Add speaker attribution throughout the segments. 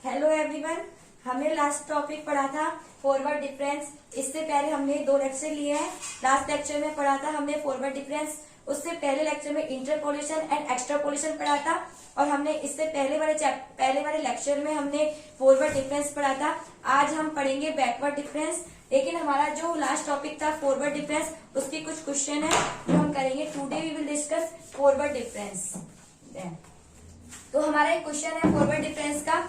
Speaker 1: Hello everyone, हमने last topic पढ़ा था फॉरवर्ड डिफरेंस। इससे पहले हमने 2 लेक्चर लिए हैं। लास्ट लेक्चर में पढ़ा था हमने फॉरवर्ड डिफरेंस, उससे पहले लेक्चर में इंटरपोलेशन एंड एक्सट्रापोलेशन पढ़ा था, और हमने इससे पहले वाले लेक्चर में हमने फॉरवर्ड डिफरेंस पढ़ा था। आज हम पढ़ेंगे बैकवर्ड डिफरेंस, लेकिन हमारा जो लास्ट टॉपिक था फॉरवर्ड डिफरेंस, उसके कुछ क्वेश्चन है जो हम करेंगे। Today we will discuss forward difference. तो हमारा एक क्वेश्चन है फॉरवर्ड डिफरेंस का।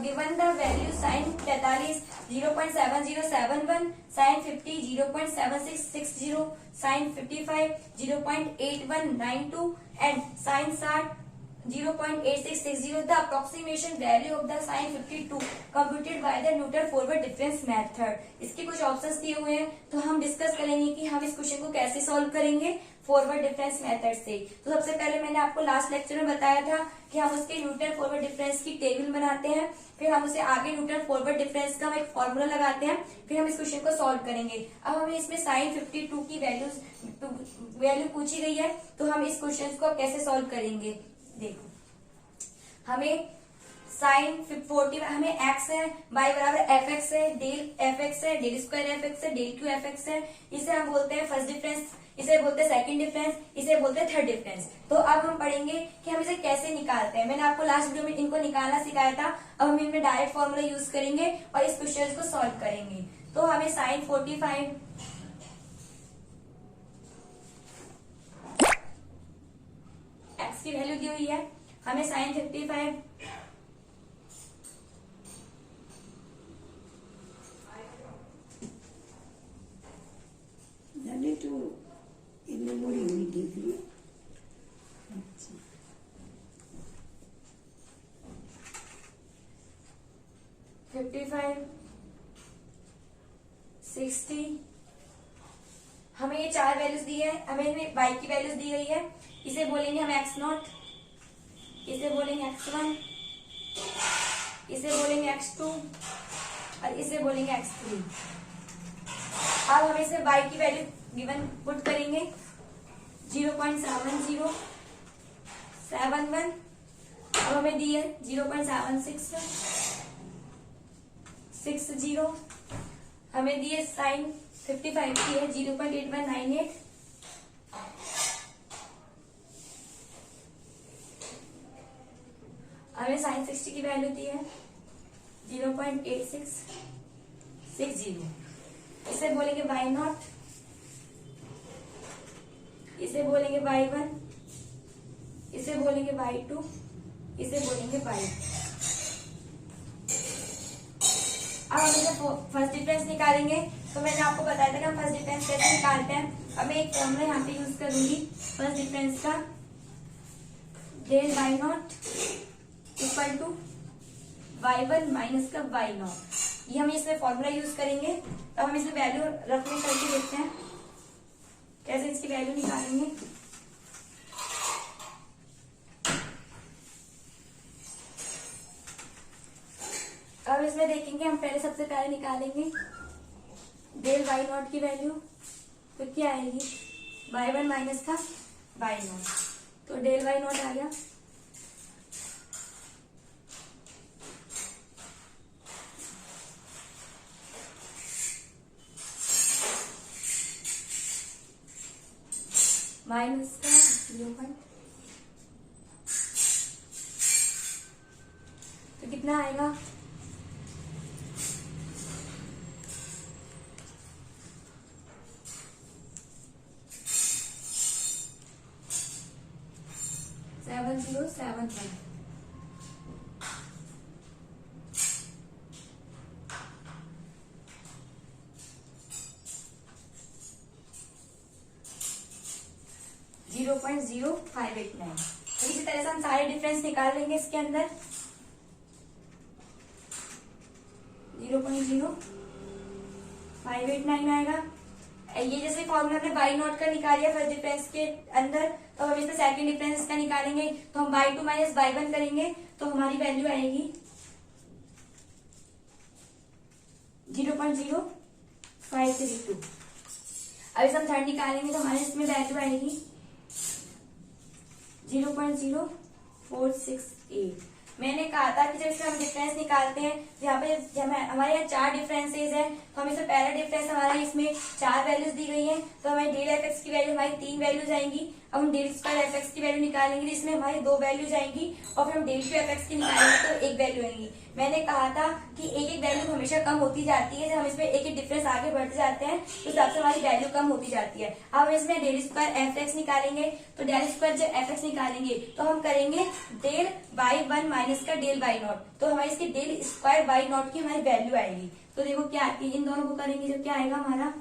Speaker 1: Given the value sine 43 0.7071, sine 50 0.7660, sine 55 0.8192 and sine 60 0.8660, the approximation value of the sin 52 computed by the Newton forward difference method। इसके कुछ ऑप्शंस दिए हुए हैं, तो हम डिस्कस करेंगे कि हम इस क्वेश्चन को कैसे सॉल्व करेंगे फॉरवर्ड डिफरेंस मेथड से। तो सबसे पहले मैंने आपको लास्ट लेक्चर में बताया था कि हम उसके न्यूटन फॉरवर्ड डिफरेंस की टेबल बनाते हैं, फिर हम उसे आगे न्यूटन फॉरवर्ड डिफरेंस का एक फॉर्मूला लगाते हैं, फिर हम इस क्वेश्चन को सॉल्व करेंगे। अब हमें इसमें साइन 52 की वैल्यू पूछी गई है, तो हम इस क्वेश्चन को कैसे सॉल्व करेंगे। देखो, हमें साइन 40 हमें एक्स है, वाई बराबर एफ एक्स है, डेल एफ एक्स है, डेल स्क्वायर एफ एक्स है, डेल क्यू एफ एक्स है। इसे हम बोलते हैं फर्स्ट डिफरेंस, इसे बोलते हैं सेकंड डिफरेंस, इसे बोलते हैं थर्ड डिफरेंस। तो अब हम पढ़ेंगे कि हम इसे कैसे निकालते हैं। मैंने आपको लास्ट वीडियो में इनको निकालना सिखाया था। अब हम इनमें डायरेक्ट फॉर्मूला यूज करेंगे और इस क्वेश्चन को सॉल्व करेंगे। तो हमें साइन 45 एक्स की वैल्यू दी हुई है, हमें साइन 55
Speaker 2: तो इनमें मोड़ी हुई देख रही है। अच्छा,
Speaker 1: 55 60, हमें ये 4 वैल्यूज दी है, हमें इनमें y की वैल्यूज दी गई है। इसे बोलेंगे हम x0, इसे बोलेंगे x1, इसे बोलेंगे x2 और इसे बोलेंगे x3। अब हम इसे y की वैल्यू गिवन पुट करेंगे 0.7071, अब हमें दी है 0.7660, हमें दी है साइन 55 की है 0.8198, हमें साइन 60 की वैल्यू दी है 0.8660। इसे बोलेंगे y0, इसे बोलेंगे y1, इसे बोलेंगे y2, इसे बोलेंगे y। अब हम इसे फर्स्ट डिफरेंस निकालेंगे। तो मैंने आपको बताया था कि हम फर्स्ट डिफरेंस कैसे निकालते हैं। अब मैं एक फॉर्मूला यहाँ पे यूज करूंगी फर्स्ट डिफरेंस का, del y0 equal to y1 minus का y0। ये हम इसमें फॉर्मूला यूज करेंगे। अब हम इसमें वैल्यू रखने करके देखते हैं कैसे इसकी वैल्यू निकालेंगे। अब इसमें देखेंगे, हम पहले सबसे पहले निकालेंगे डेल y0 की वैल्यू, तो क्या आएगी y1 माइनस का y0, तो डेल y0 आ गया माइनस का 0, तो कितना आएगा 7071। $0.0589। तो इसी तरह से हम सारे डिफरेंस निकाल लेंगे इसके अंदर। 0.0589 आएगा। ये जैसे फॉर्मूला हमने y0 का निकाल लिया फर्स्ट डिफरेंस के अंदर, तो हम इसमें सेकंड डिफरेंस का निकालेंगे। तो हम y2 माइनस y1 करेंगे, तो हमारी वैल्यू आएगी 0.0532। अब इसे हम थर्ड निकालेंगे, तो हमारे इसमें वैल्यू आएगी 0.0468। मैंने कहा था कि जब इसमें हम डिफरेंस निकालते हैं, यहाँ पे हमारे यहाँ 4 डिफरेंसेज हैं, तो हम इसमें पहला डिफरेंस हमारा इसमें 4 वैल्यूज दी गई हैं, तो हमारी डेल एफ एक्स की वैल्यू हमारी 3 वैल्यूज आएंगी। अब हम डेल स्क्वायर एफ एक्स की वैल्यू निकालेंगे, जिसमें हमारी 2 वैल्यूज आएंगी, और फिर हम डेल क्यू एफ एक्स की निकालेंगे तो 1 वैल्यू आएंगी। मैंने कहा था कि एक एक वैल्यू हमेशा कम होती जाती है, जब हम इसमें एक एक डिफरेंस आगे बढ़ते जाते हैं तो हिसाब से हमारी वैल्यू कम होती जाती है। अब हम इसमें डेल स्क्वायर एफ एक्स निकालेंगे, तो डेल स्क्वायर जब एफ एक्स निकालेंगे तो हम करेंगे डेल बाई 1 माइनस का डेल बाई नॉट, तो हमारी इसकी डेल स्क्वायर बाई नॉट की हमारी वैल्यू आएगी। तो देखो क्या आती है, इन दोनों को करेंगे जब क्या आएगा हमारा,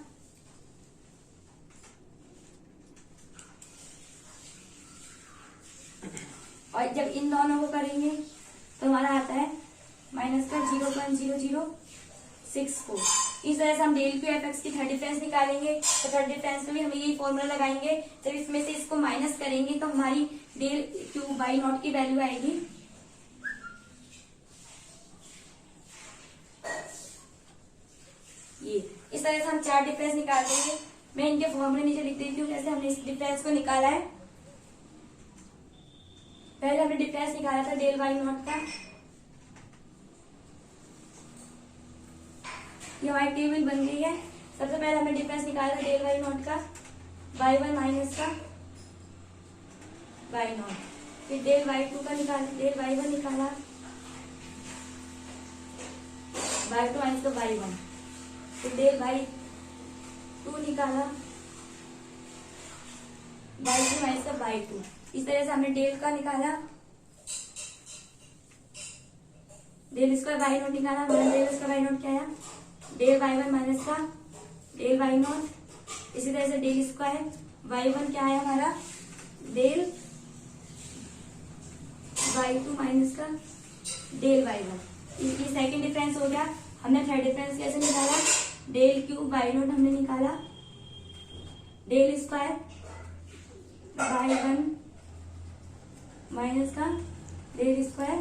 Speaker 1: और जब इन दोनों को करेंगे तो हमारा आता है माइनस का 0.0064। इस तरह से हम डेल क्यू एफ एक्स की थर्ड डिफरेंस निकालेंगे, तो थर्ड डिफरेंस में भी हम यही फॉर्मूला लगाएंगे। जब इसमें से इसको माइनस करेंगे तो हमारी डेल क्यू बाई नॉट की वैल्यू आएगी ये। इस तरह से हम 4 डिफरेंस निकाल देंगे। मैं इनके फॉर्मूले नीचे लिख देती हूँ, जैसे हमने इस डिफरेंस को निकाला है। पहले हमने डिफरेंस निकाला था डेल बाई नॉट का, ये हमारी टेबल बन गई है। सबसे पहले हमने डिफरेंस निकाला था डेल बाई नॉट का, बाई 1 माइनस का बाई नॉट, फिर डेल बाई 2 का निकाला, डेल बाई 1 निकाला, बाई 2 माइनस का बाई 1, फिर डेल बाई 2 निकाला, बाई 3 माइनस का बाई 2। इस तरह से हमने डेल का निकाला, डेल स्क्वायर बाई नॉट निकाला, हमारा डेल स्क्वायर बाई नॉट क्या आया, डेल बाई 1 माइनस का डेल बाई नॉट। इसी तरह से डेल स्क्वायर बाई 1 क्या आया हमारा, डेल बाई 2 माइनस का डेल बाई 1। ये सेकंड डिफरेंस हो गया। हमने थर्ड डिफरेंस कैसे निकाला, डेल क्यूब बाई नॉट हमने निकाला, डेल स्क्वायर बाई 1 माइनस का डेल स्क्वायर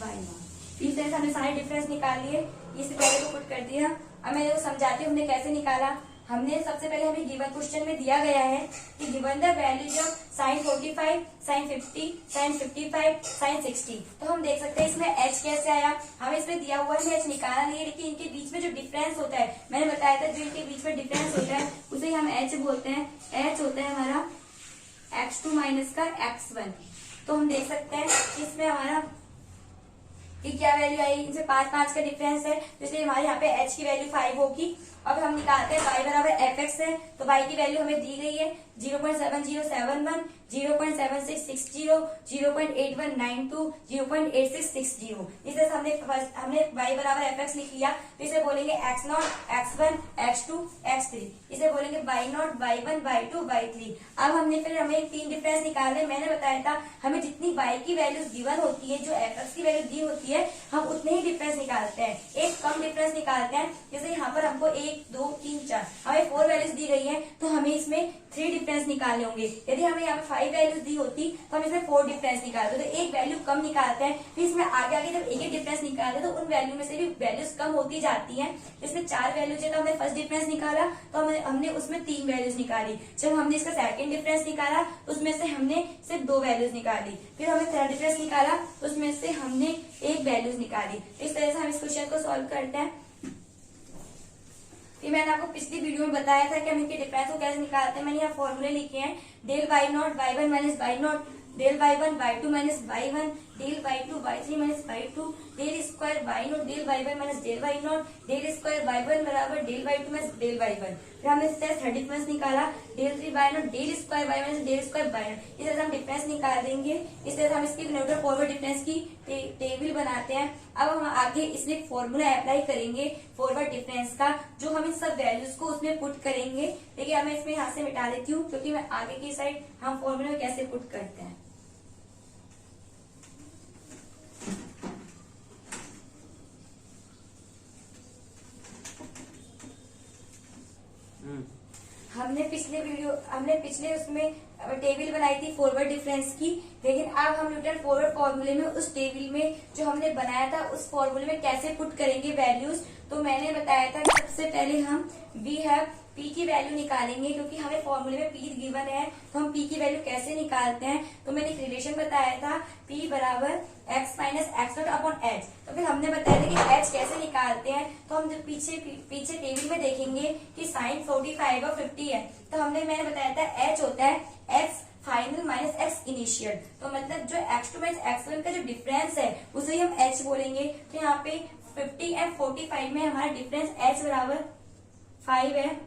Speaker 1: बाई 1। इस तरह से हमने सारे डिफरेंस निकाल लिए, इससे पहले को पुट कर दिया। अब मैं देखो समझाती हूँ हमने कैसे निकाला। हमने सबसे पहले हमें गिवन क्वेश्चन में दिया गया है कि given the values of sine 45, sine 50, sine 55, sine 60। तो हम देख सकते हैं इसमें एच कैसे आया, हमें इसमें दिया हुआ है, एच निकाला नहीं है, लेकिन इनके बीच में जो डिफरेंस होता है, मैंने बताया था जो इनके बीच में डिफरेंस होता है उसे ही हम एच बोलते हैं। एच होता है हमारा x2 माइनस का x1। तो हम देख सकते हैं इसमें हमारा कि क्या वैल्यू आई, इनसे 5 का डिफरेंस है, तो इसलिए हमारे यहाँ पे h की वैल्यू 5 होगी। अब हम निकालते हैं y बराबर एफ एक्स है, तो y की वैल्यू हमें दी गई है 0.7071, 0.7660, 0.8192, 0.8660। इस तरह से हमने y बराबर एफ एक्स लिख लिया। तो इसे बोलेंगे x0, x1, x2, x3। इसे बोलेंगे y0, y1, y2, y3। अब फिर हमें 3 डिफरेंस निकालने। मैंने बताया था हमें जितनी y की वैल्यूज गिवन होती है, जो एफ एक्स की वैल्यू दी होती है, हम उतने ही डिफरेंस निकालते हैं, एक कम डिफरेंस निकालते हैं। जैसे यहाँ पर हमको 1, 2, 3, 4 हमें 4 वैल्यूज दी गई है, तो हमें इसमें 3 डिफरेंस निकालने होंगे। यदि हमें यहाँ पे 5 वैल्यूज दी होती तो हम इसमें 4 डिफरेंस निकालते, तो एक वैल्यू कम निकालते हैं। फिर इसमें आगे आगे जब एक डिफरेंस निकालते हैं तो उन वैल्यू में से भी वैल्यूज कम होती जाती हैं। इसमें 4 वैल्यूज है, तो हमने फर्स्ट डिफरेंस निकाला, तो हमने उसमें 3 वैल्यूज निकाली। जब हमने इसका सेकंड डिफरेंस निकाला तो उसमें से हमने सिर्फ 2 वैल्यूज निकाली। फिर हमने थर्ड डिफरेंस निकाला तो उसमें से हमने 1 वैल्यूज निकाली। इस तरह से हम इस क्वेश्चन को सॉल्व करते हैं। फिर मैंने आपको पिछली वीडियो में बताया था कि हम इनके डिफरेंस को कैसे निकालते हैं। मैंने यहाँ फॉर्मूले लिखे हैं, del y naught y 1 minus y naught, del y 1 y 2 minus y 1, del y 2 y 3 minus y 2, del square y naught, del y 1 minus del y naught, del square y 1 बराबर del y 2 minus del y 1। फिर हमने इस तरह third difference निकाला, del 3 y naught, del square y minus del square y not. इस तरह से हम डिफरेंस निकाल देंगे। इस तरह से हम इसकी न्यूटन फॉरवर्ड डिफरेंस की टेबल बनाते हैं। अब हम आगे इसमें एक फॉर्मूला अप्लाई करेंगे फॉरवर्ड डिफरेंस का, जो हम इन सब वैल्यूज को उसमें पुट करेंगे। देखिए मैं इसमें यहाँ से मिटा देती हूँ, क्योंकि मैं आगे की साइड हम फॉर्मूला में कैसे पुट करते हैं। हमने पिछले उसमें टेबल बनाई थी फॉरवर्ड डिफरेंस की, लेकिन अब हम न्यूटन फॉरवर्ड फॉर्मूले में उस टेबल में जो हमने बनाया था उस फॉर्मूले में कैसे पुट करेंगे वैल्यूज। तो मैंने बताया था कि सबसे पहले हम वी हैव पी की वैल्यू निकालेंगे, क्योंकि हमें फॉर्मूले में पी गिवन है तो हम पी की वैल्यू कैसे निकालते हैं। तो मैंने एक रिलेशन बताया था पी बराबर x minus x not upon H. तो फिर हमने बताया था कि एच कैसे निकालते हैं। तो हम जब पीछे टेबल में देखेंगे कि साइन 45 और 50 है, तो मैंने बताया था एच होता है x final minus x initial. तो मतलब जो x two minus x one का जो डिफरेंस है उसे ही हम एच बोलेंगे। तो यहाँ पे 50 एंड 45 में हमारा डिफरेंस एच बराबर 5 है।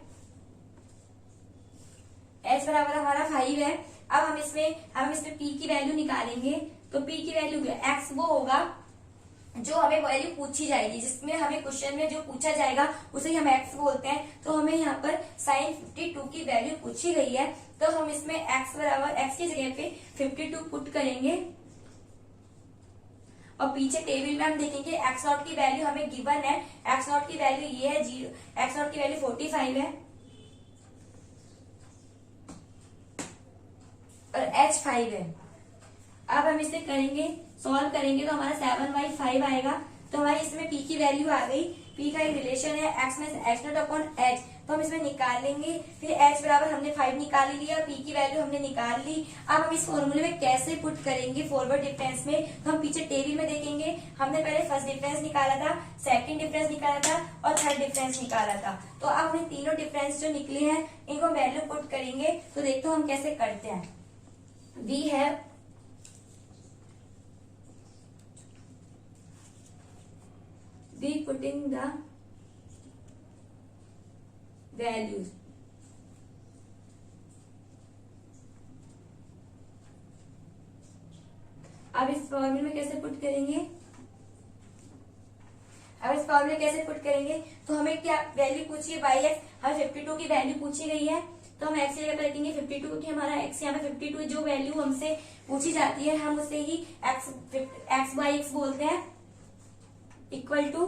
Speaker 1: एच बराबर हमारा 5 है। अब हम इसमें पी की वैल्यू निकालेंगे। तो पी की वैल्यू एक्स वो होगा जो हमें वैल्यू पूछी जाएगी, जिसमें हमें क्वेश्चन में जो पूछा जाएगा उसे हम एक्स बोलते हैं। तो हमें यहाँ पर साइन 52 की वैल्यू पूछी गई है, तो हम इसमें एक्स बराबर एक्स की जगह पे 52 पुट करेंगे। और पीछे टेबल में हम देखेंगे एक्स नॉट की वैल्यू हमें गिवन है। एक्स नॉट की वैल्यू ये है 0, एक्स नॉट की वैल्यू 45 है और एच 5 है। अब हम इसे सॉल्व करेंगे तो हमारा 7/5 आएगा। तो हमारी इसमें पी की वैल्यू आ गई। पी का एक रिलेशन है x minus x not upon H, तो हम इसमें निकाल लेंगे। फिर एच बराबर हमने 5 निकाल लिया, पी की वैल्यू हमने निकाल ली। अब हम इस फॉर्मूले में कैसे पुट करेंगे फॉरवर्ड डिफरेंस में, तो हम पीछे टेबल में देखेंगे। हमने पहले फर्स्ट डिफरेंस निकाला था, सेकंड डिफरेंस निकाला था और थर्ड डिफरेंस निकाला था। तो अब हमें तीनों डिफरेंस जो निकले हैं इनको वैल्यू पुट करेंगे। तो देखो हम कैसे करते हैं। We have putting the values। अब इस फॉर्मूले में कैसे पुट करेंगे, तो हमें क्या वैल्यू पूछी है बाई एक्स, हमें 52 की वैल्यू पूछी गई है। तो हम एक्स की जगह पर रखेंगे 52, क्योंकि हमारा एक्स यहाँ पे 52 जो वैल्यू हमसे पूछी जाती है हम उसे ही एक्स बाई एक्स बोलते हैं। इक्वल टू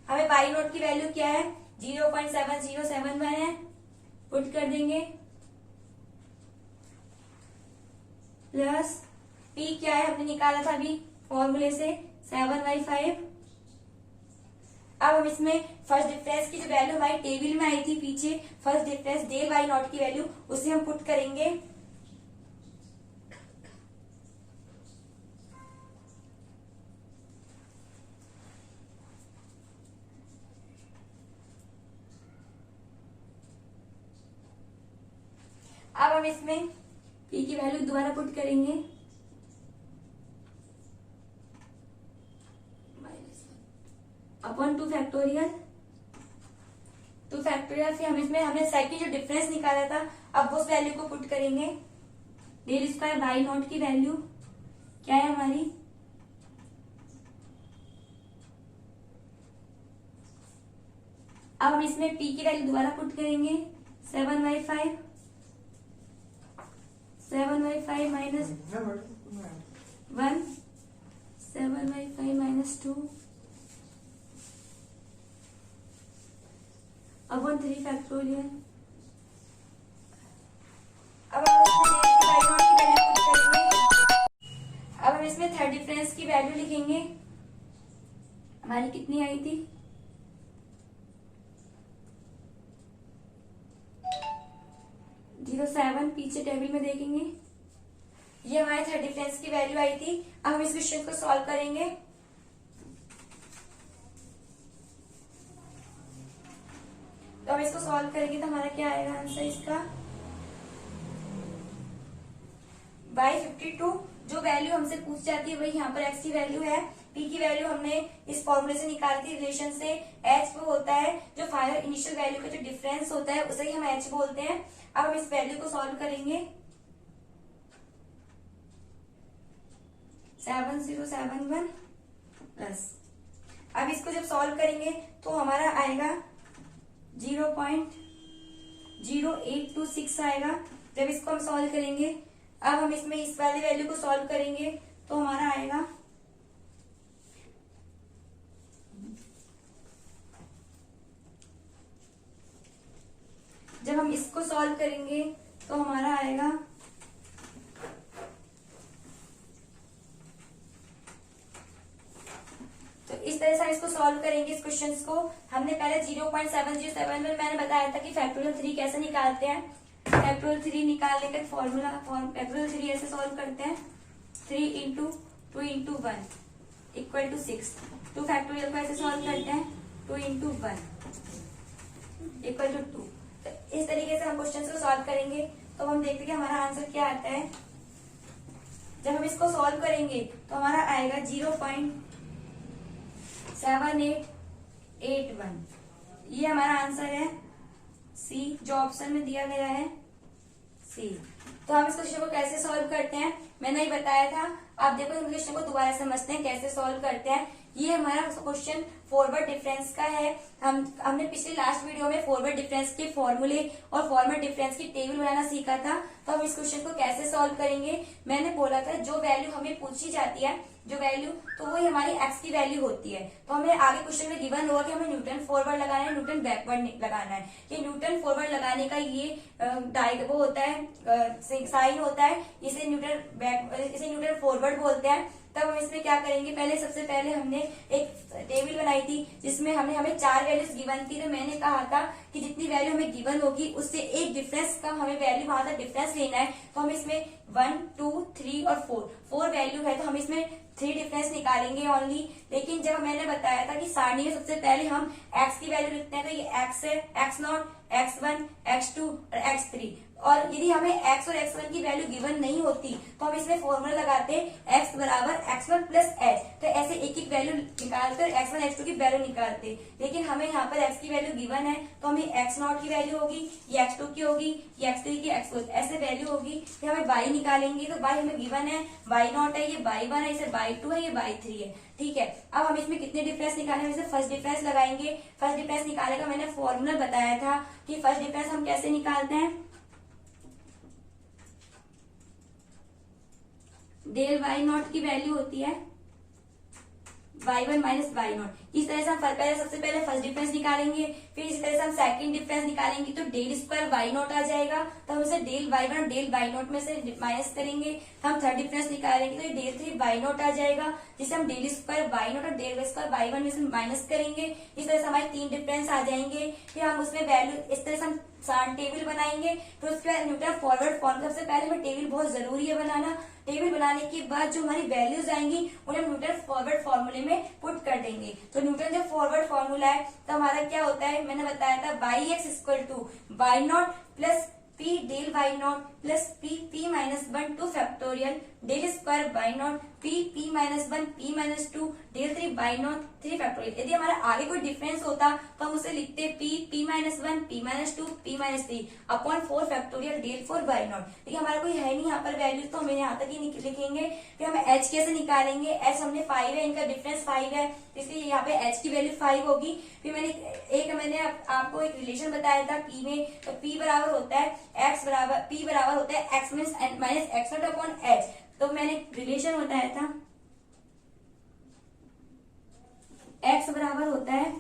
Speaker 1: हमें बाई नोट की वैल्यू क्या है 0.7071 है, पुट कर देंगे। प्लस पी क्या है हमने निकाला था अभी फॉर्मूले से 7/5। अब हम इसमें फर्स्ट डिफरेंस की जो वैल्यू हमारी टेबल में आई थी पीछे, first difference del y naught की वैल्यू उसे हम पुट करेंगे। अब हम इसमें पी की वैल्यू दोबारा पुट करेंगे। Upon 2 factorial. फिर हमने सेकंड जो डिफरेंस निकाला था अब उस वैल्यू को पुट करेंगे। डेल स्क्वायर बाई नॉट की वैल्यू क्या है हमारी, अब हम इसमें पी की वैल्यू दोबारा पुट करेंगे 7/5 माइनस 1, 7/5 माइनस 2 अपॉन 3 फैक्टोरियल। अब हम इसमें थर्ड डिफरेंस की वैल्यू लिखेंगे। हमारी कितनी आई थी 0.7, पीछे टेबल में देखेंगे ये हमारे थर्ड डिफरेंस की वैल्यू आई थी। अब हम इस क्वेश्चन को सॉल्व करेंगे। तो हम इसको सॉल्व करेंगे तो हमारा क्या आएगा आंसर इसका, बाई 52 जो वैल्यू हमसे पूछ जाती है वही यहाँ पर एक्स की वैल्यू है। पी की वैल्यू हमने इस फॉर्मूले से निकाली थी रिलेशन से। एच वो होता है जो फाइनल इनिशियल वैल्यू का जो डिफरेंस होता है उसे ही हम एच बोलते हैं। अब हम इस वैल्यू को सॉल्व करेंगे। 7071 प्लस, अब इसको जब सॉल्व करेंगे तो हमारा आएगा 0.0826 आएगा। जब इसको हम सॉल्व करेंगे, अब हम इसमें इस वाली वैल्यू को सॉल्व करेंगे तो हमारा आएगा जब हम इसको सॉल्व करेंगे तो हमारा आएगा तो इस इस तरह से हम इसको सॉल्व करेंगे इस क्वेश्चन को। हमने पहले 0.707 में मैंने बताया था कि फैक्टोरियल 3 कैसे निकालते हैं। फैक्टोरियल 3 निकालने का फॉर्मूला फैक्टोरियल 3 ऐसे सॉल्व करते हैं 3 into 2 into 1 equal to 6। 2 factorial को ऐसे सॉल्व करते हैं 2 इंटू 1 इक्वल टू 2। तो इस तरीके से हम क्वेश्चन को सॉल्व करेंगे तो हम देखते हैं कि हमारा आंसर क्या आता है। जब हम इसको सॉल्व करेंगे तो हमारा आएगा 0.7881। ये हमारा आंसर है सी, जो ऑप्शन में दिया गया है सी। तो हम इस क्वेश्चन को कैसे सॉल्व करते हैं मैंने ही बताया था। आप देखो इस क्वेश्चन को दोबारा समझते हैं कैसे सॉल्व करते हैं। ये हमारा क्वेश्चन फॉरवर्ड डिफरेंस का है। हमने पिछले लास्ट वीडियो में फॉरवर्ड डिफरेंस के फॉर्मूले और फॉरवर्ड डिफरेंस की टेबल बनाना सीखा था। तो हम इस क्वेश्चन को कैसे सॉल्व करेंगे, मैंने बोला था जो वैल्यू हमें पूछी जाती है जो वैल्यू, तो वही हमारी एक्स की वैल्यू होती है। तो हमें आगे क्वेश्चन में गिवन होगा कि हमें न्यूटन फॉरवर्ड लगाना है, न्यूटन बैकवर्ड लगाना है। कि न्यूटन फॉरवर्ड लगाने का ये वो होता है साइन होता है, इसे न्यूटन फॉरवर्ड बोलते हैं। तब हम इसमें क्या करेंगे, सबसे पहले हमने एक टेबल बनाई थी जिसमें हमें 4 वैल्यूज गिवन थी। तो मैंने कहा था कि जितनी वैल्यू हमें गिवन होगी उससे एक डिफरेंस का हमें वैल्यू वहां तक डिफरेंस लेना है। तो हम इसमें 1, 2, 3 और 4 वैल्यू है, तो हम इसमें 3 डिफरेंस निकालेंगे ओनली। लेकिन जब मैंने बताया था कि सारणी में सबसे पहले हम x की वैल्यू लिखते हैं, तो ये x है, x0, x1, x2 और x3। और यदि हमें x और x1 की वैल्यू गिवन नहीं होती तो हम इसमें फॉर्मूला लगाते x बराबर x1 प्लस h। तो ऐसे एक एक वैल्यू निकालकर x1 x2 की वैल्यू निकालते। लेकिन हमें यहाँ पर x की वैल्यू गिवन है तो हमें x0 की वैल्यू होगी, ये x2 की होगी, ये x3 की, x4 ऐसे वैल्यू होगी। फिर हमें y निकालेंगे तो y हमें गिवन है, y0 है, ये y1 है, इसे y2 है, ये y3 है। ठीक है, अब हम इसमें कितने डिफरेंस निकालेंगे, इसे फर्स्ट डिफरेंस लगाएंगे। फर्स्ट डिफरेंस निकालने का मैंने फॉर्मूला बताया था कि फर्स्ट डिफरेंस हम कैसे निकालते हैं। डेल y0 की वैल्यू होती है y1 माइनस y0। इस तरह से हम सबसे पहले फर्स्ट डिफरेंस निकालेंगे, फिर इस तरह से हम सेकंड डिफरेंस निकालेंगे तो डेल स्क्वायर y0 आ जाएगा। तो हम इसे डेल y1 और डेल y0 में से माइनस करेंगे। हम थर्ड डिफरेंस निकालेंगे तो ये डेल 3 y0 आ जाएगा, जिसे हम डेल स्क्वायर y0 और डेल स्क्वायर y1 में से माइनस करेंगे। इस तरह से हमारे 3 डिफरेंस आ जाएंगे। फिर हम उसमें वैल्यू इस तरह से हम टेबल बनाएंगे। फिर उसके बाद न्यूटन फॉरवर्ड फॉर्मूला, सबसे पहले हमें टेबल बहुत जरूरी है बनाना। टेबल बनाने के बाद जो हमारी वैल्यूज आएंगी उन्हें न्यूटन फॉरवर्ड फॉर्मूले में पुट कर देंगे। तो न्यूटन जो फॉरवर्ड फॉर्मूला है तो हमारा क्या होता है, मैंने बताया था y(x) equal to y0 plus p del y0 plus p minus 1 2 factorial del square y0 p minus 1 p minus 2 del 3 y0 3 factorial. यदि हमारा आगे कोई डिफरेंस होता तो हम उसे लिखते p minus 1 p minus 2 p minus 3 upon 4 factorial del 4 y0। लेकिन हमारा कोई है नहीं यहाँ पर वैल्यू, तो हम यहाँ तक ही लिखेंगे। फिर हमें h कैसे निकालेंगे, h हमने 5 है, इनका डिफरेंस 5 है, इसलिए यहाँ पे h की वैल्यू 5 होगी। फिर मैंने आपको एक रिलेशन बताया था p में, तो p बराबर होता है p बराबर होता है x minus x0 upon h। तो मैंने रिलेशन बताया था x बराबर होता है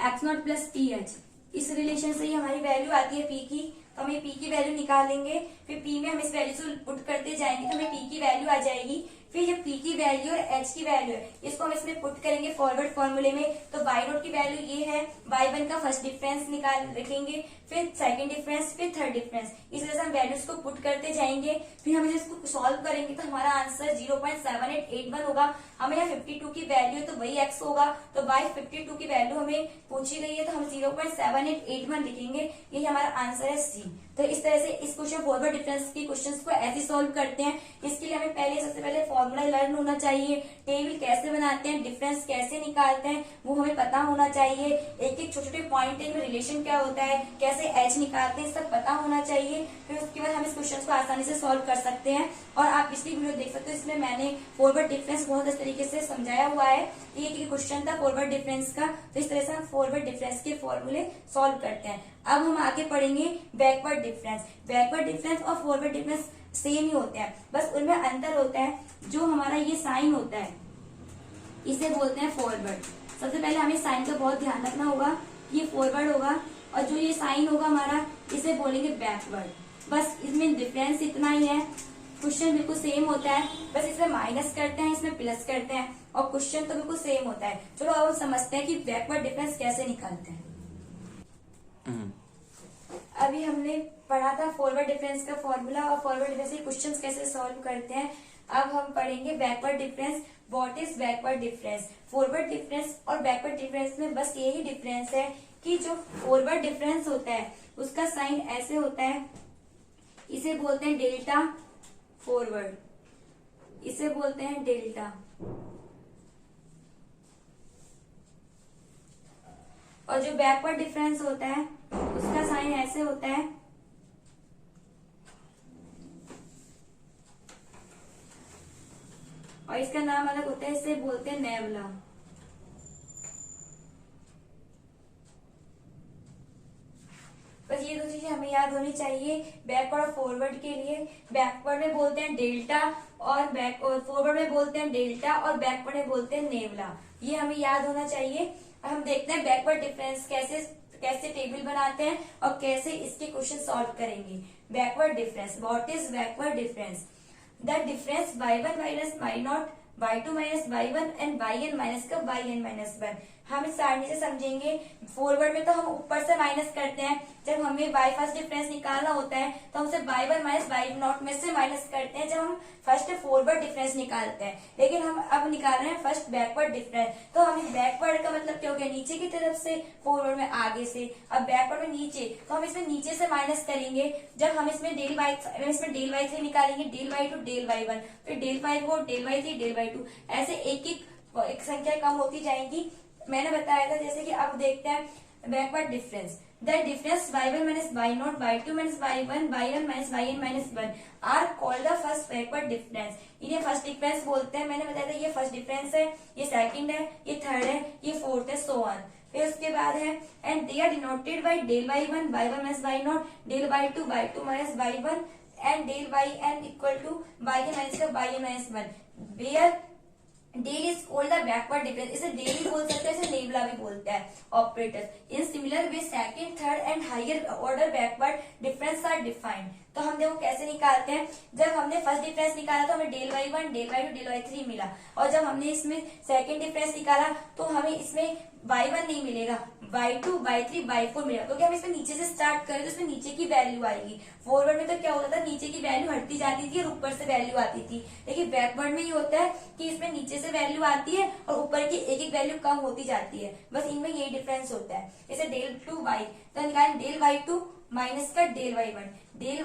Speaker 1: x0 प्लस ph। इस रिलेशन से ही हमारी वैल्यू आती है p की। तो हमें p की वैल्यू निकालेंगे, फिर p में हम इस वैल्यू से पुट करते जाएंगे तो हमें p की वैल्यू आ जाएगी। फिर जब p की वैल्यू और h की वैल्यू है इसको हम इसमें पुट करेंगे फॉरवर्ड फॉर्मूले में। तो y0 की वैल्यू ये है, y1 का फर्स्ट डिफरेंस निकाल रखेंगे, फिर सेकंड डिफरेंस, फिर थर्ड डिफरेंस। इस तरह से हम वैल्यूज को पुट करते जाएंगे। फिर हम इसको सॉल्व करेंगे तो हमारा आंसर 0.7881 होगा। हमें यहाँ 52 की वैल्यू है तो वही x होगा। तो y52 की वैल्यू हमें पूछी गई है तो हम 0.7881 लिखेंगे। ये हमारा आंसर है सी। तो इस तरह से इस क्वेश्चन फॉरवर्ड डिफरेंस के क्वेश्चंस को ऐसे सॉल्व करते हैं। इसके लिए हमें सबसे पहले फॉर्मूला लर्न होना चाहिए, टेबल कैसे बनाते हैं, डिफरेंस कैसे निकालते हैं वो हमें पता होना चाहिए। एक एक छोटे छोटे पॉइंट है, रिलेशन क्या होता है, कैसे एच निकालते हैं, सब पता होना चाहिए। फिर उसके बाद हम इस क्वेश्चन को आसानी से सॉल्व कर सकते हैं। और आप पिछली वीडियो देख सकते हो, इसमें मैंने फॉरवर्ड डिफरेंस बहुत अच्छे तरीके से समझाया हुआ है। एक क्वेश्चन था फॉरवर्ड डिफरेंस का, तो इस तरह से हम फॉरवर्ड डिफरेंस के फॉर्मूले सॉल्व करते हैं। अब हम आगे पढ़ेंगे बैकवर्ड डिफरेंस। बैकवर्ड डिफरेंस और फॉरवर्ड डिफरेंस सेम ही होते हैं, बस उनमें अंतर होता है जो हमारा ये साइन होता है इसे बोलते हैं फॉरवर्ड। सबसे पहले हमें साइन का बहुत ध्यान रखना होगा, ये फॉरवर्ड होगा और जो ये साइन होगा हमारा इसे बोलेंगे बैकवर्ड। बस इसमें डिफरेंस इतना ही है, क्वेश्चन बिल्कुल सेम होता है, बस इसमें माइनस करते हैं, इसमें प्लस करते हैं, और क्वेश्चन तो बिल्कुल सेम होता है। चलो अब हम समझते हैं कि बैकवर्ड डिफरेंस कैसे निकालते हैं। अभी हमने पढ़ा था फॉरवर्ड डिफरेंस का फॉर्मूला और फॉरवर्ड डिफरेंस के क्वेश्चंस कैसे सॉल्व करते हैं। अब हम पढ़ेंगे backward difference. What is backward difference? Forward difference और बैकवर्ड डिफरेंस में बस यही डिफरेंस है कि जो फॉरवर्ड डिफरेंस होता है उसका साइन ऐसे होता है, इसे बोलते हैं डेल्टा फॉरवर्ड, इसे बोलते हैं डेल्टा। और जो बैकवर्ड डिफरेंस होता है उसका साइन ऐसे होता है, और इसका नाम अलग होता है, इसे बोलते हैं नेबुला। बस ये दो चीजें हमें याद होनी चाहिए बैकवर्ड और फॉरवर्ड के लिए। बैकवर्ड में बोलते हैं डेल्टा और फॉरवर्ड में बोलते हैं डेल्टा और बैकवर्ड में बोलते हैं नेबुला। ये हमें याद होना चाहिए। अब हम देखते हैं बैकवर्ड डिफरेंस कैसे टेबल बनाते हैं और कैसे इसके क्वेश्चन सॉल्व करेंगे। Backward difference, what is backward difference? The difference y1 minus y0, y2 minus y1 and yn minus का yn माइनस 1। हम इस सारणी से समझेंगे। फॉरवर्ड में तो हम ऊपर से माइनस करते हैं, जब हमें y फर्स्ट डिफरेंस निकालना होता है तो हम उसे y1 माइनस y0 में से माइनस करते हैं जब हम फर्स्ट फॉरवर्ड डिफरेंस निकालते हैं। लेकिन हम अब निकाल रहे हैं फर्स्ट बैकवर्ड डिफरेंस, तो हम बैकवर्ड का मतलब क्या हो गया, नीचे की तरफ से, फॉरवर्ड में आगे से। अब बैकवर्ड में नीचे, तो हम इसमें नीचे से माइनस करेंगे जब हम इसमें डेल y3 निकालेंगे, डेल y2, डेल y1, फिर del y4, del y3, del y2, ऐसे एक संख्या कम होती जाएंगी। मैंने बताया था जैसे कि अब देखते हैं backward difference. The difference y1 minus y0, y2 minus y1, yn minus yn minus 1 are called the first backward difference. इन्हें फर्स्ट डिफरेंस बोलते हैं। मैंने बताया था ये फर्स्ट डिफरेंस है, ये सेकंड है, ये थर्ड है, ये फोर्थ है, सो ऑन। फिर उसके बाद है and they are denoted by del y1 minus y0, del y2 minus y1 and del yn equal to yn minus का yn minus 1 where del is called the backward difference. इसे del ही बोल सकते हैं, इसे नेबुला भी बोलते हैं। Operator in similar way second, third and higher order backward difference are defined. तो हम देखो कैसे निकालते हैं। जब हमने फर्स्ट डिफरेंस निकाला तो हमें del y1, del y2, del y3 मिला, और जब हमने इसमें सेकंड डिफरेंस निकाला तो हमें इसमें y1 नहीं मिलेगा, y2, y3, y4 मिलेगा, क्योंकि हम इसमें नीचे से स्टार्ट करें तो इसमें नीचे की वैल्यू आएगी। फॉरवर्ड में तो क्या होता था, नीचे की वैल्यू हटती जाती थी और ऊपर से वैल्यू आती थी, लेकिन बैकवर्ड में ये होता है कि इसमें नीचे से वैल्यू आती है और ऊपर की एक एक वैल्यू कम होती जाती है। बस इनमें यही डिफरेंस होता है। इसे डेल 2y, तो निकालें डेल y2 माइनस का del y1, del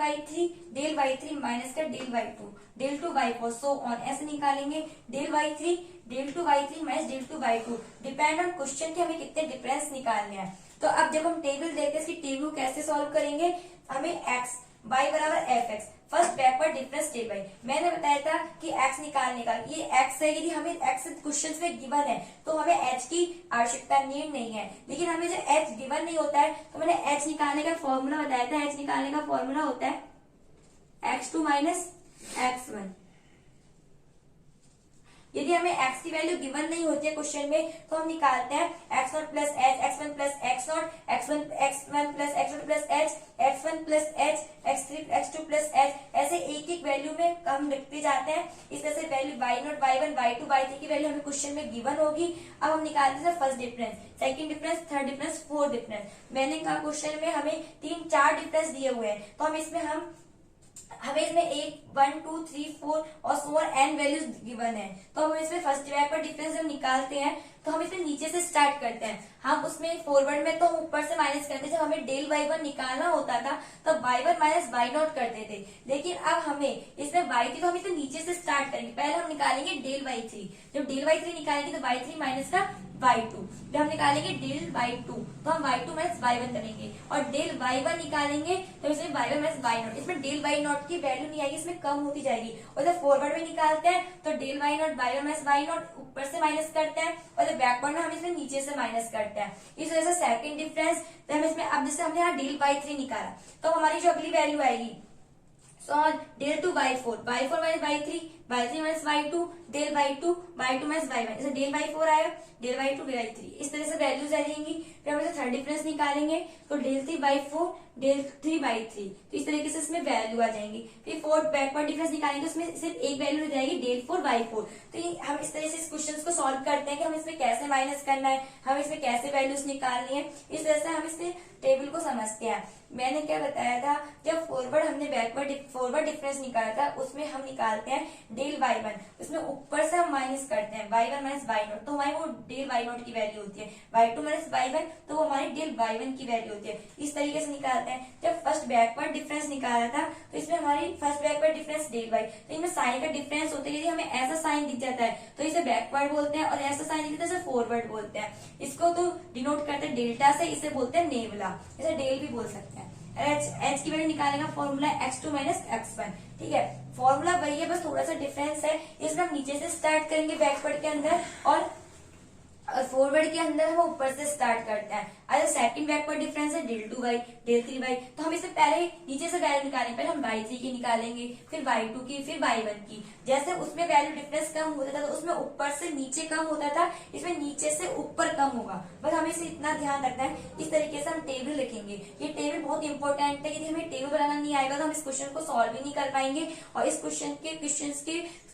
Speaker 1: y3 minus का del y2, del 2y4, so on, ऐसे निकालेंगे। Del y3 minus del 2y2 depend on question के हमें कितने डिफरेंस निकालने हैं। तो अब जब हम टेबल देखते हैं इसकी टेबल कैसे सॉल्व करेंगे, हमें x y बराबर fx first backward difference table. मैंने बताया था कि x निकालने का, ये x है, यदि हमें x क्वेश्चन में गिवन है तो हमें h की आवश्यकता नीड नहीं है। लेकिन हमें जो h गिवन नहीं होता है तो मैंने h निकालने का फॉर्मूला बताया था। h निकालने का फॉर्मूला होता है x2 माइनस x1। यदि हमें x की वैल्यू गिवन नहीं होती है क्वेश्चन में तो हम निकालते हैं x0 plus h, x1 plus x0, x1 plus x0 plus h, x1 plus h, x3 x2 plus h, ऐसे एक एक वैल्यू में हम लिखते जाते हैं। इस तरह से value y0, y1, y2, y3 की वैल्यू हमें क्वेश्चन में गिवन होगी। अब हम निकालते हैं first difference, second difference, third difference, fourth difference. मैंने कहा क्वेश्चन में हमें 3-4 डिफरेंस दिए हुए हैं, तो हमें इसमें 1, 2, 3, 4 और so on n values given है। तो हम इसमें फर्स्ट बैकवर्ड डिफरेंस जब निकालते हैं तो हम इसमें नीचे से स्टार्ट करते हैं। हम उसमें फॉरवर्ड में तो हम ऊपर से माइनस करते हैं। जब हमें डेल y1 निकालना होता था तो y1 माइनस y0 करते थे, लेकिन अब हमें इसमें y3, तो हम इसे नीचे से स्टार्ट करेंगे। पहले हम निकालेंगे डेल y3, जब डेल y3 निकालेंगे तो y3 माइनस का y2, जब हम निकालेंगे डेल y2 तो हम y2 माइनस y1 करेंगे, और डेल y1 निकालेंगे तो इसमें y1 माइनस y0, इसमें डेल y0 की वैल्यू नहीं आएगी, इसमें कम होती जाएगी। और जब फॉरवर्ड में निकालते हैं तो del y0 y1 minus y0 ऊपर से माइनस करते हैं, और जब बैकवर्ड में हम इसमें नीचे से माइनस करते हैं। इस वजह से सेकंड डिफरेंस, तो हम इसमें अब जैसे हमने यहाँ डेल y3 निकाला तो हमारी जो अगली वैल्यू आएगी del 2y4, y4 minus y3 minus y2, del y2 minus y1, जैसे डेल y4 आया, डेल y2 डेल y3, इस तरह से वैल्यूज आ जाएंगी। फिर हम इसे थर्ड डिफरेंस निकालेंगे तो डेल 3/4 डेल 3/3, तो इस तरीके से इसमें वैल्यू आ जाएंगी। फिर फोर्थ बैकवर्ड डिफरेंस निकालेंगे तो इसमें सिर्फ एक वैल्यू रह जाएगी डेल 4/4। तो ये हम इस तरह से इस क्वेश्चन को सॉल्व करते हैं कि हम इसमें कैसे माइनस करना है, हम इसमें कैसे वैल्यूज निकालनी है, इस तरह से हम इसमें टेबल को समझते हैं। मैंने क्या बताया था, जब हमने फॉरवर्ड डिफरेंस निकाला था उसमें हम निकालते हैं डेल y1, उसमें ऊपर से हम माइनस करते हैं y1 माइनस y0, तो हमारी वो डेल y0 की वैल्यू होती है, y2 माइनस y1 तो वो हमारी डेल y1 की वैल्यू होती है। इस तरीके से निकालते हैं। जब फर्स्ट बैकवर्ड डिफरेंस निकाला था तो इसमें हमारी first backward difference del y, तो इनमें साइन का डिफरेंस होता है। यदि हमें ऐसा साइन दिख जाता है तो इसे बैकवर्ड बोलते हैं, और ऐसा साइन दिख जाता है इसे फॉरवर्ड बोलते हैं। इसको तो डिनोट करते हैं डेल्टा से, इसे बोलते हैं नेवला, इसे डेल भी बोल सकते हैं। एच की वैल्यू निकालेगा फॉर्मूला x2 माइनस x1, ठीक है। फॉर्मूला वही है, बस थोड़ा सा डिफरेंस है। इसमें हम नीचे से स्टार्ट करेंगे बैकवर्ड के अंदर, और फॉरवर्ड के अंदर हम ऊपर से स्टार्ट करते हैं। अगर सेकंड बैकवर्ड डिफरेंस है डेल 2y डेल 3y, तो हम इससे पहले नीचे से वैल्यू निकालेंगे। पहले हम y3 की निकालेंगे, फिर y2 की, फिर y1 की। जैसे उसमें वैल्यू डिफरेंस कम होता था तो उसमें ऊपर से नीचे कम होता था, इसमें नीचे से ऊपर कम होगा। बस हमें इसे इतना ध्यान रखना है। इस तरीके से हम टेबल लिखेंगे। ये टेबल बहुत इंपॉर्टेंट है। यदि हमें टेबल बनाना नहीं आएगा तो हम इस क्वेश्चन को सॉल्व भी नहीं कर पाएंगे, और इस क्वेश्चन के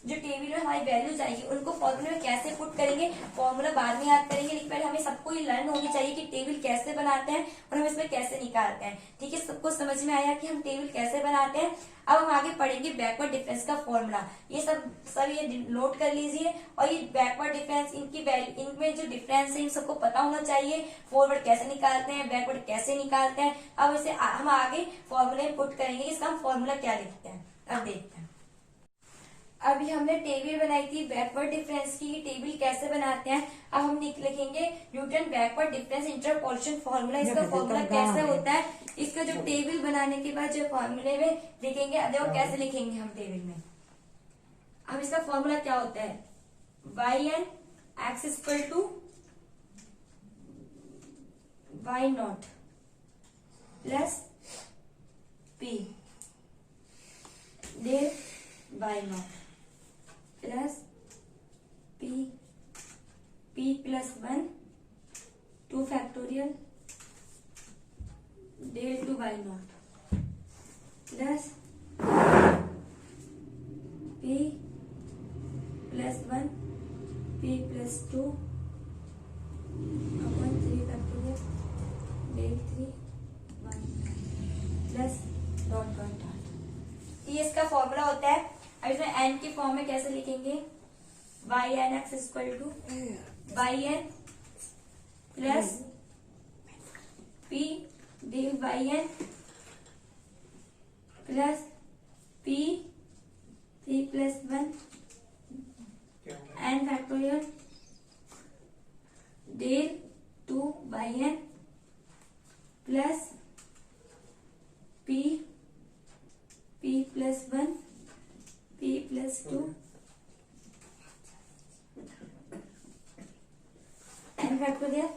Speaker 1: जो टेबल में हमारी वैल्यूज आएंगी उनको फॉर्मूले में कैसे पुट करेंगे, फॉर्मूला बाद में याद करेंगे, लेकिन पहले हमें सबको ये लर्न होनी चाहिए कि टेबल कैसे बनाते हैं और हम इसमें कैसे निकालते हैं। ठीक है, सबको समझ में आया कि हम टेबल कैसे बनाते हैं। अब हम आगे पढ़ेंगे बैकवर्ड डिफरेंस का फॉर्मूला। ये सब ये नोट कर लीजिए, और ये बैकवर्ड डिफरेंस इनमें जो डिफरेंस है इन सबको पता होना चाहिए। फॉरवर्ड कैसे निकालते हैं, बैकवर्ड कैसे निकालते हैं। अब इसे हम आगे फॉर्मूले में पुट करेंगे, इसका हम फॉर्मूला क्या लिखते हैं अब देखते हैं। अभी हमने टेबल बनाई थी बैकवर्ड डिफरेंस की, टेबल कैसे बनाते हैं। अब हम लिखेंगे Newton backward difference interpolation formula. इसका फॉर्मूला कैसे होता है, इसका जो टेबल बनाने के बाद जो फॉर्मूले में लिखेंगे, अब देखो कैसे लिखेंगे हम टेबल में। अब इसका फॉर्मूला क्या होता है, yn x equal to y0 plus p del y0 plus p plus 1 2 factorial del 2y0 plus p plus 1 p plus 2 upon 3 factorial del 3y plus dot dot dot. ये इसका फॉर्मूला होता है। अब इसमें n की फॉर्म में कैसे लिखेंगे, yn x equal to yn plus p del yn plus p 3 plus 1 n factorial del 2yn plus p plus 1 p plus 2 n factorial.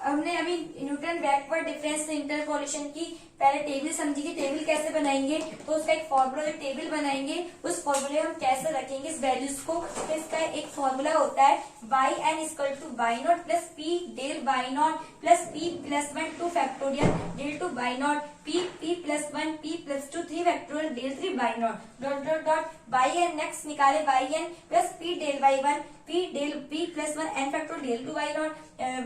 Speaker 1: हमने अभी न्यूटन बैकवर्ड डिफरेंस इंटरपोलेशन की पहले टेबल समझी थी। टेबल कैसे बनाएंगे, तो उसका एक फॉर्मूला, जो टेबल बनाएंगे उस फॉर्मूले हम कैसे रखेंगे इस वैल्यूज को। तो इसका एक फॉर्मूला होता है yn equal to y0 plus p del y0 plus p plus 1 2 factorial del 2y0 p plus 1 p plus 2 3 factorial del 3y0 dot dot dot yn next निकाले yn plus p del y1 p del p plus 1 n factorial del 2y0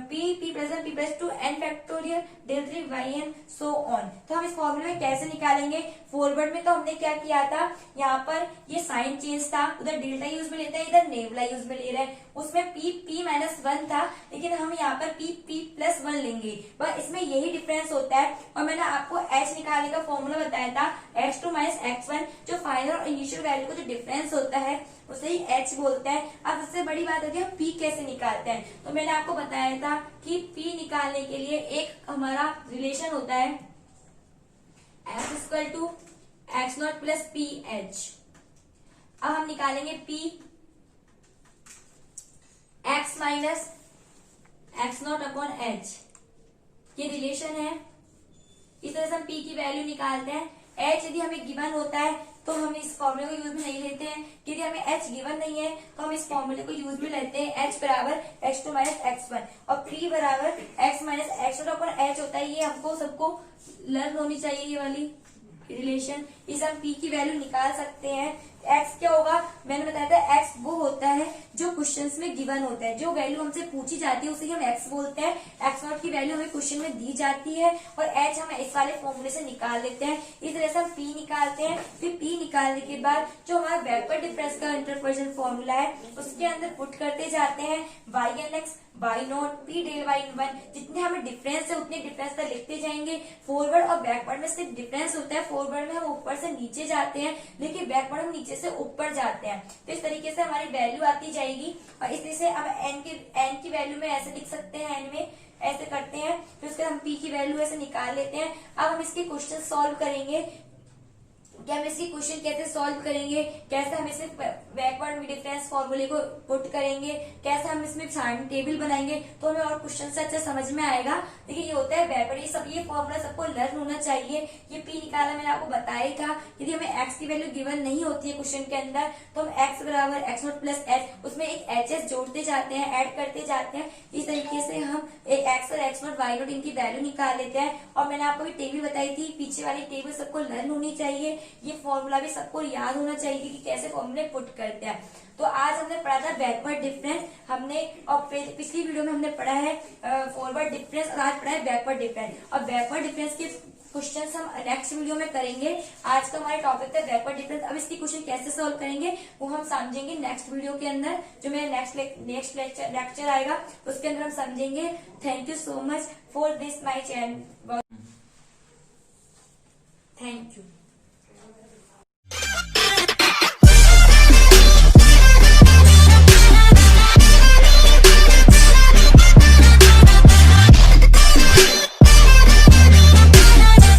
Speaker 1: p plus 1 p plus 2 n factorial del 3yn so on. तो हम इस फॉर्मूले में कैसे निकालेंगे, forward में तो हमने क्या किया था, यहाँ पर ये साइन चेंज था, उधर डेल्टा यूज में लेते हैं, इधर नेवला यूज में ले रहे हैं। उसमें p माइनस 1 था, लेकिन हम यहाँ पर p प्लस 1 लेंगे, बस इसमें यही डिफरेंस होता है। और मैंने आपको h निकालने का फॉर्मूला बताया था, x2 माइनस x1, जो फाइनल और इनिशियल वैल्यू का जो डिफरेंस होता है उसे ही h बोलते हैं। अब सबसे बड़ी बात होती है हम p कैसे निकालते हैं। तो मैंने आपको बताया था कि p निकालने के लिए एक हमारा रिलेशन होता है x equal to x0 plus p h. अब हम निकालेंगे p x minus x0 upon h, ये रिलेशन है। इस तरह से हम p की वैल्यू निकालते हैं। h यदि हमें गिवन होता है तो हम इस फॉर्मूले को यूज में नहीं लेते हैं। यदि हमें h गिवन नहीं है तो हम इस फॉर्मूले को यूज में लेते हैं, h बराबर x2 माइनस x1 और p बराबर x माइनस x1 अपन h होता है। ये हमको सबको लर्न होनी चाहिए, ये वाली रिलेशन। इस हम p की वैल्यू निकाल सकते हैं। x क्या होगा, मैंने बताया था x वो होता है जो क्वेश्चंस में गिवन होता है, जो वैल्यू हमसे पूछी जाती है उसे हम x बोलते हैं। x0 की वैल्यू हमें क्वेश्चन में दी जाती है और h हम इस वाले फॉर्मूले से निकाल लेते हैं। इस तरह से हम p निकालते हैं। फिर p निकालने के बाद जो हमारा बैकवर्ड डिफरेंस का इंटरपोलेशन फॉर्मूला है उसके अंदर पुट करते जाते हैं y(x) y0 p del y1। जितने हमें डिफरेंस है उतने डिफरेंस तक लिखते जाएंगे। फॉरवर्ड और बैकवर्ड में सिर्फ डिफरेंस होता है, फॉरवर्ड में हम ऊपर से नीचे जाते हैं लेकिन बैकवर्ड हम नीचे से ऊपर जाते हैं। तो इस तरीके से हमारी वैल्यू आती जाएगी और इस तरह से हम n की वैल्यू में ऐसे लिख सकते हैं, n में ऐसे करते हैं। फिर उसके हम p की वैल्यू ऐसे निकाल लेते हैं। अब हम इसके क्वेश्चन सॉल्व करेंगे कि हम इसकी क्वेश्चन कैसे सॉल्व करेंगे, कैसे हम इसे बैकवर्ड डिफरेंस फॉर्मूले को पुट करेंगे, कैसे हम इसमें साइन टेबल बनाएंगे, तो हमें और क्वेश्चन से अच्छा समझ में आएगा। देखिए ये होता है बैकवर्ड, ये फॉर्मूला सबको लर्न होना चाहिए। ये p निकाला मैंने आपको बताया ही था। यदि हमें x की वैल्यू गिवन नहीं होती है क्वेश्चन के अंदर तो हम x बराबर x0 प्लस h उसमें एक hs जोड़ते जाते हैं, ऐड करते जाते हैं। इस तरीके से हम एक x और x0 y0 इनकी वैल्यू निकाल लेते हैं। और मैंने आपको भी टेबल बताई थी, पीछे वाली टेबल सबको लर्न होनी चाहिए। ये फॉर्मूला भी सबको याद होना चाहिए कि कैसे फॉर्मूले पुट करते हैं। तो आज हमने पढ़ा था बैकवर्ड डिफरेंस हमने, और पिछली वीडियो में हमने पढ़ा है फॉरवर्ड डिफरेंस और आज पढ़ा है बैकवर्ड डिफरेंस। और बैकवर्ड डिफरेंस के क्वेश्चंस हम नेक्स्ट वीडियो में करेंगे। आज का हमारा टॉपिक था बैकवर्ड डिफरेंस। अब इसकी क्वेश्चन कैसे सॉल्व करेंगे वो हम समझेंगे नेक्स्ट वीडियो के अंदर, जो मेरा नेक्स्ट लेक्चर आएगा उसके अंदर हम समझेंगे। Thank you so much for this my channel. Thank you.